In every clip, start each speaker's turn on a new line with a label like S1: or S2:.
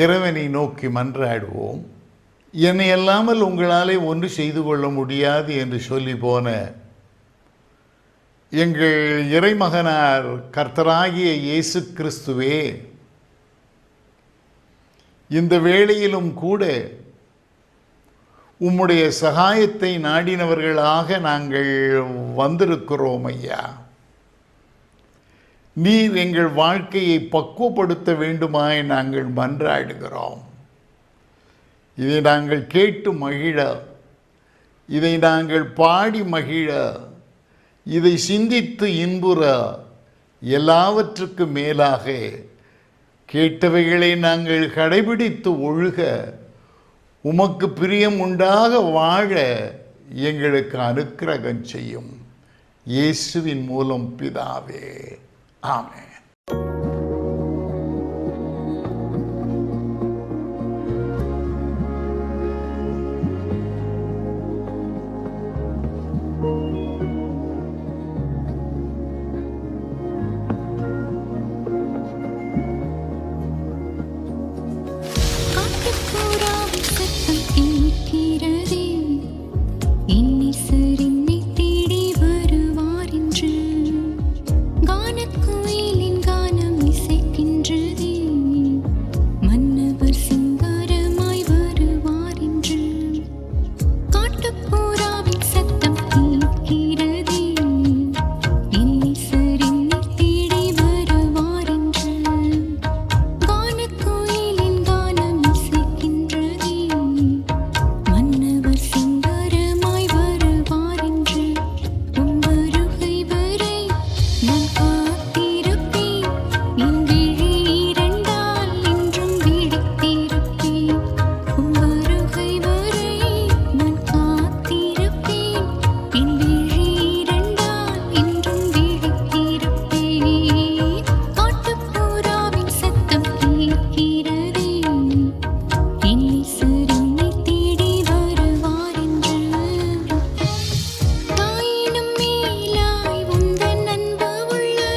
S1: இறைவனை நோக்கி மன்றாடுவோம். என்னை அல்லாமல் உங்களாலே ஒன்று செய்து கொள்ள முடியாது என்று சொல்லி போன எங்கள் இறைமகனார் கர்த்தராகிய இயேசு கிறிஸ்துவே, இந்த வேளையிலும் கூட உம்முடைய சகாயத்தை நாடினவர்களாக நாங்கள் வந்திருக்கிறோம் ஐயா. நீர் எங்கள் வாழ்க்கையை பக்குவப்படுத்த வேண்டுமாய் நாங்கள் மன்றாடுகிறோம். இதை நாங்கள் கேட்டு மகிழ, இதை நாங்கள் பாடி மகிழ, இதை சிந்தித்து இன்புற, எல்லாவற்றுக்கு மேலாக கேட்டவைகளை நாங்கள் கடைபிடித்து ஒழுக, உமக்கு பிரியம் உண்டாக வாழ எங்களுக்கு அனுக்கிரகம் செய்யும். இயேசுவின் மூலம் பிதாவே, ஆமென்.
S2: உள்ள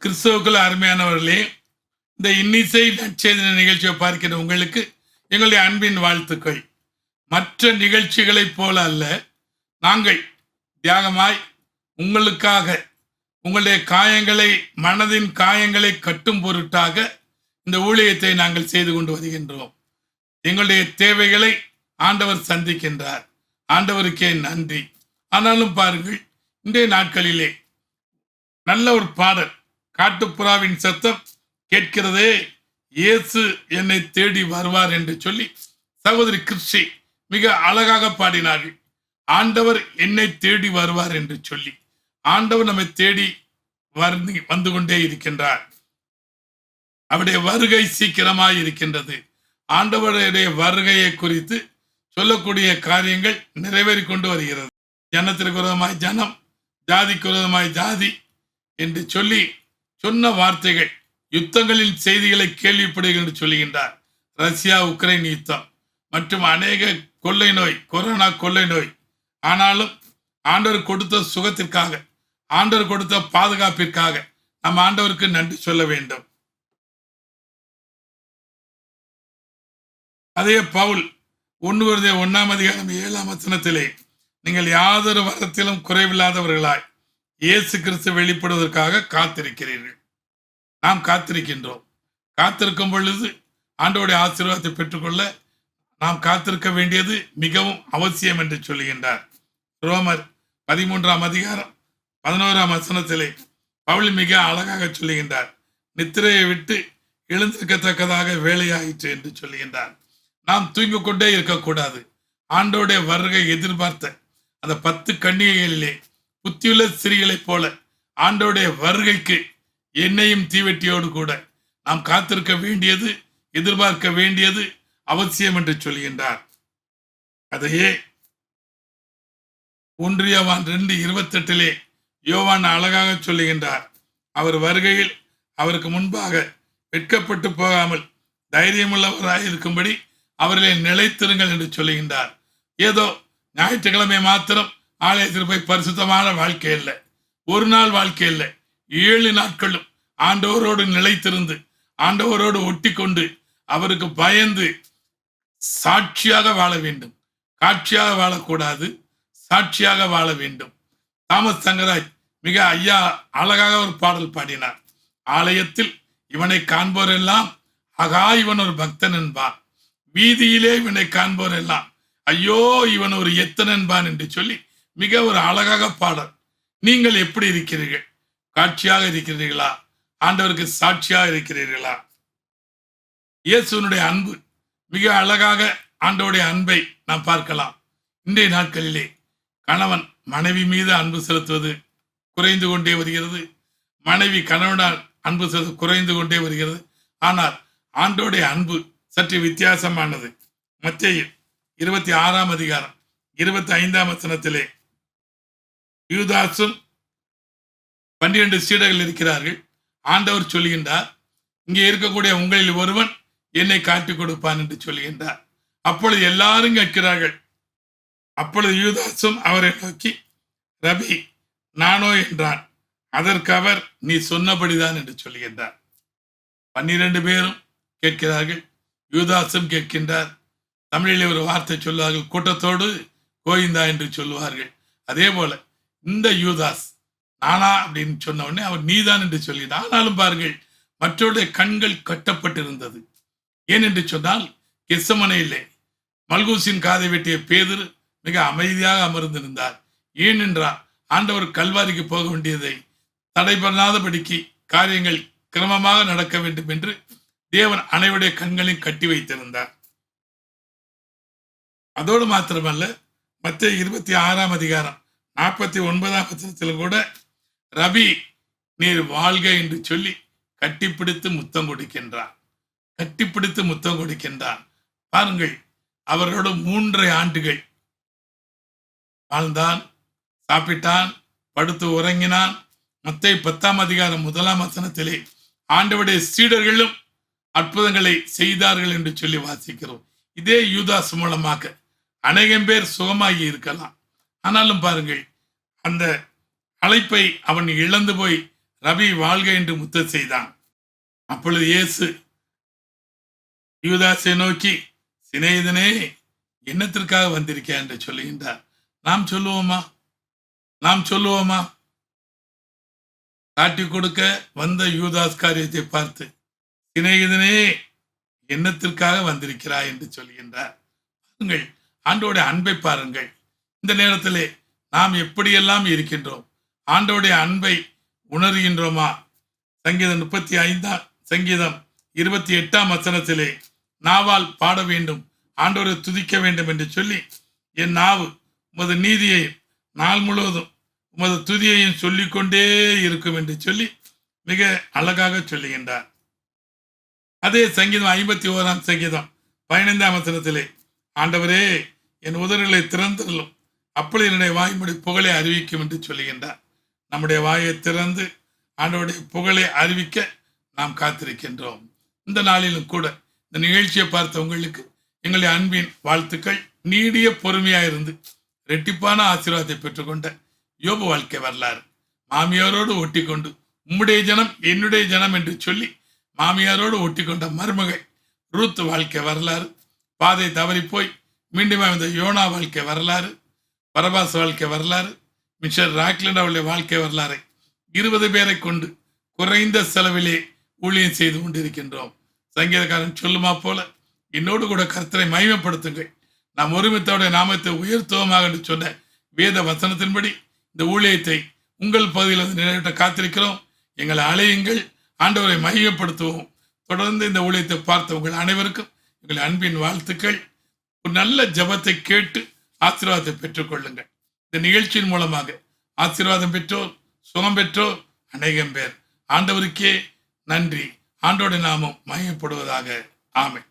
S2: கிறிஸ்துவுக்குள் அருமையானவர்களே, இந்த இன்னிசை நற்செய்தி நிகழ்ச்சியை பார்க்கிற உங்களுக்கு எங்களுடைய அன்பின் வாழ்த்துக்கள். மற்ற நிகழ்ச்சிகளைப் போல அல்ல, நாங்கள் தியாகமாய் உங்களுக்காக உங்களுடைய காயங்களை, மனதின் காயங்களை கட்டும் பொருட்டாக இந்த ஊழியத்தை நாங்கள் செய்து கொண்டு வருகின்றோம். எங்களுடைய தேவைகளை ஆண்டவர் சந்திக்கின்றார். ஆண்டவருக்கே நன்றி. ஆனாலும் பாருங்கள், இன்றைய நாட்களிலே நல்ல ஒரு பாடல், காட்டுப்புறாவின் சத்தம் கேட்கிறதே, இயேசு என்னை தேடி வருவார் என்று சொல்லி சகோதரி கிருஷி மிக அழகாக பாடினார்கள். ஆண்டவர் என்னை தேடி வருவார் என்று சொல்லி, ஆண்டவர் நம்மை தேடி வந்து கொண்டே இருக்கின்றார். அவருடைய வருகை சீக்கிரமாய் இருக்கின்றது. ஆண்டவருடைய வருகையை குறித்து சொல்லக்கூடிய காரியங்கள் நிறைவேறி கொண்டு வருகிறது. ஜனத்திற்கு விரோதமாய் ஜனம், ஜாதிக்கு விரோதமாய் ஜாதி என்று சொல்லி சொன்ன வார்த்தைகள் யுத்தங்களின் செய்திகளை கேள்விப்படுகிற என்று சொல்லுகின்றார். ரஷ்யா உக்ரைன் யுத்தம் மற்றும் அநேக கொள்ளை நோய், கொரோனா கொள்ளை நோய். ஆனாலும் ஆண்டவர் கொடுத்த சுகத்திற்காக, ஆண்டவர் கொடுத்த பாதுகாப்பிற்காக நம் ஆண்டவருக்கு நன்றி சொல்ல வேண்டும். அதே பவுல் 1 Corinthians 1:7 நீங்கள் யாதொரு வரத்திலும் குறைவில்லாதவர்களாய் இயேசு கிறிஸ்து வெளிப்படுவதற்காக காத்திருக்கிறீர்கள். நாம் காத்திருக்கின்றோம். காத்திருக்கும் பொழுது ஆண்டவருடைய ஆசீர்வாதத்தை பெற்றுக்கொள்ள நாம் காத்திருக்க வேண்டியது மிகவும் அவசியம் என்று சொல்லுகின்றார். ரோமர் 13:11 பவுல் மிக அழகாக சொல்லுகின்றார். நித்திரையை விட்டு எழுந்திருக்கத்தக்கதாக வேலையாயிற்று என்று சொல்லுகின்றார். நாம் தூங்கிக் கொண்டே இருக்கக்கூடாது. ஆண்டோடைய வருகை எதிர்பார்த்த அந்த 10 கன்னிகைகளிலே புத்தியுள்ள ஸ்திரீகளைப் போல ஆண்டோடைய வருகைக்கு எண்ணெயும் தீவெட்டியோடு கூட நாம் காத்திருக்க வேண்டியது, எதிர்பார்க்க வேண்டியது அவசியம் என்று சொல்கின்றார். அதையே 1 யோவான் 2:28 யோவான் அழகாக சொல்லுகின்றார். அவர் வருகையில் அவருக்கு முன்பாக வெட்கப்பட்டு போகாமல் தைரியமுள்ளவராய் இருக்கும்படி அவர்களே நிலைத்திருங்கள் என்று சொல்லுகின்றார். ஏதோ ஞாயிற்றுக்கிழமை மாத்திரம் ஆலயத்தில் போய் பரிசுத்தமான வாழ்க்கை இல்லை, ஒரு நாள் வாழ்க்கை இல்லை, 7 நாட்களும் ஆண்டவரோடு நிலைத்திருந்து, ஆண்டவரோடு ஒட்டி கொண்டு, அவருக்கு பயந்து சாட்சியாக வாழ வேண்டும். காட்சியாக வாழக்கூடாது, சாட்சியாக வாழ வேண்டும். தாமஸ் தங்கராஜ் மிக அழகாக ஒரு பாடல் பாடினார். ஆலயத்தில் இவனை காண்போர் எல்லாம் ஆகா இவன் ஒரு பக்தன் என்பான், வீதியிலே இவனை காண்போர் எல்லாம் ஐயோ இவன் ஒரு எத்தன் என்பான் என்று சொல்லி மிக ஒரு அழகாக பாடல். நீங்கள் எப்படி இருக்கிறீர்கள்? காட்சியாக இருக்கிறீர்களா? ஆண்டவருக்கு சாட்சியாக இருக்கிறீர்களா? இயேசுனுடைய அன்பு மிக அழகாக, ஆண்டவருடைய அன்பை நாம் பார்க்கலாம். இன்றைய நாட்களிலே கணவன் மனைவி மீது அன்பு செலுத்துவது குறைந்து கொண்டே வருகிறது. மனைவி கணவனால் அன்பு செலுத்த குறைந்து கொண்டே வருகிறது. ஆனால் ஆண்டவருடைய அன்பு சற்று வித்தியாசமானது. மத்தேயு 26:25 யூதாசும் 12 சீடர்கள் இருக்கிறார்கள். ஆண்டவர் சொல்லுகின்றார், இங்கே இருக்கக்கூடிய உங்களில் ஒருவன் என்னை காட்டிக் கொடுப்பான் என்று சொல்லுகின்றார். அப்பொழுது எல்லாரும் கேட்கிறார்கள். அப்பொழுது யூதாசும் அவரை நோக்கி ரபி நானோ என்றான். அதற்கு அவர் நீ சொன்னபடிதான் என்று சொல்லுகின்றார். 12 பேரும் கேட்கிறார்கள், யூதாசும் கேட்கின்றார். தமிழிலே ஒரு வார்த்தை சொல்லுவார்கள், கூட்டத்தோடு கோவிந்தா என்று சொல்லுவார்கள். அதே போல இந்த யூதாஸ் நானா அப்படின்னு சொன்ன உடனே அவர் நீதான் என்று சொல்கிறார். ஆனாலும் பாருங்கள், மற்றவருடைய கண்கள் கட்டப்பட்டிருந்தது. ஏன் என்று சொன்னால், கெத்செமனேயிலே மல்கூசின் காதை வெட்டிய பேதுரு மிக அமைதியாக அமர்ந்திருந்தார். ஏனென்றால் ஆண்டவர் கல்வாரிக்கு போக வேண்டியதை தடை பண்ணாதபடிக்கு காரியங்கள் கிரமமாக நடக்க வேண்டும் என்று தேவன் அனைவருடைய கண்களையும் கட்டி வைத்திருந்தார். அதோடு மாத்திரமல்ல, மத்தேயு 26:49 கூட ரபி நீர் வாழ்க என்று சொல்லி கட்டிப்பிடித்து முத்தம் கொடுக்கின்றார். கட்டிப்பிடித்து முத்தம் கொடுக்கின்றான். பாருங்கள், அவரோடு 3 ஆண்டுகள் வாழ்ந்தான், சாப்பிட்டான், படுத்து உறங்கினான். மத்தேயு 10:1 ஆண்டவருடைய சீடர்களும் அற்புதங்களை செய்தார்கள் என்று சொல்லி வாசிக்கிறோம். இதே யூதாஸ் மூலமாக அநேகம் பேர் சுகமாகி இருக்கலாம். ஆனாலும் பாருங்கள், அந்த அழைப்பை அவன் இழந்து போய் ரபி வாழ்க என்று முத்தம் செய்தான். அப்பொழுது இயேசு யூதாசை நோக்கி, சிநேகிதனே, என்னத்திற்காக வந்திருக்க என்று சொல்லுகின்றார். நாம் சொல்லுவோமா? காட்டி கொடுக்க வந்த யூதாஸ் காரியத்தை பார்த்து, சிநேகிதனே, என்னத்திற்காக வந்திருக்கிறாய் என்று சொல்கின்றார். பாருங்கள், ஆண்டோடைய அன்பை பாருங்கள். இந்த நேரத்திலே நாம் எப்படியெல்லாம் இருக்கின்றோம், ஆண்டோடைய அன்பை உணர்கின்றோமா? சங்கீதம் 28 வசனத்திலே, நாவால் பாட வேண்டும், ஆண்டவரை துதிக்க வேண்டும் என்று சொல்லி, என் நாவு உமது நீதியை நாள் முழுவதும் உமது துதியையும் சொல்லிக்கொண்டே இருக்கும் என்று சொல்லி மிக அழகாக சொல்லுகின்றார். அதே சங்கீதம் 51 15 ஆண்டவரே, என் உதடுகளை திறந்துள்ளும், அப்பொழுது என்னுடைய வாய்மொழி புகழை அறிவிக்கும் என்று சொல்லுகின்றார். நம்முடைய வாயை திறந்து ஆண்டவருடைய புகழை அறிவிக்க நாம் காத்திருக்கின்றோம். இந்த நாளிலும் கூட இந்த நிகழ்ச்சியை பார்த்த உங்களுக்கு எங்களுடைய அன்பின் வாழ்த்துக்கள். நீடிய பொறுமையாயிருந்து ரெட்டிப்பான ஆசீர்வாதத்தை பெற்றுக்கொண்ட யோபு வாழ்க்கை வரலாறு, மாமியாரோடு ஒட்டி கொண்டு உம்முடைய ஜனம் என்னுடைய ஜனம் என்று சொல்லி மாமியாரோடு ஒட்டி கொண்ட மருமகள் ரூத் வாழ்க்கை வரலாறு, பாதை தவறி போய் மீண்டும் இந்த யோனா வாழ்க்கை வரலாறு, பரபாஸ் வாழ்க்கை வரலாறு, மிஸ்டர் ராக்லண்ட் அவருடைய வாழ்க்கை வரலாறை 20 பேரை கொண்டு குறைந்த செலவிலே ஊழியம் செய்து கொண்டிருக்கின்றோம். சங்கீதக்காரன் சொல்லுமா போல, என்னோடு கூட கர்த்தரை மகிமைப்படுத்துங்கள், நாம் ஒருமித்தோடைய நாமத்தை உயர்த்துவோமாக என்று சொன்ன வேத வசனத்தின்படி இந்த ஊழியத்தை உங்கள் பகுதியில் நிறைவேற்ற காத்திருக்கிறோம். எங்களை அழையுங்கள், ஆண்டவரை மகிமைப்படுத்துவோம். தொடர்ந்து இந்த ஊழியத்தை பார்த்த உங்கள் அனைவருக்கும் எங்கள் அன்பின் வாழ்த்துக்கள். ஒரு நல்ல ஜெபத்தை கேட்டு ஆசீர்வாதத்தை பெற்றுக்கொள்ளுங்கள். இந்த நிகழ்ச்சியின் மூலமாக ஆசீர்வாதம் பெற்றோர், சுகம் பெற்றோர் அநேகம் பேர். ஆண்டவருக்கே நன்றி. ஆண்டோட நாமம் மகிமைப்படுவதாக. ஆமென்.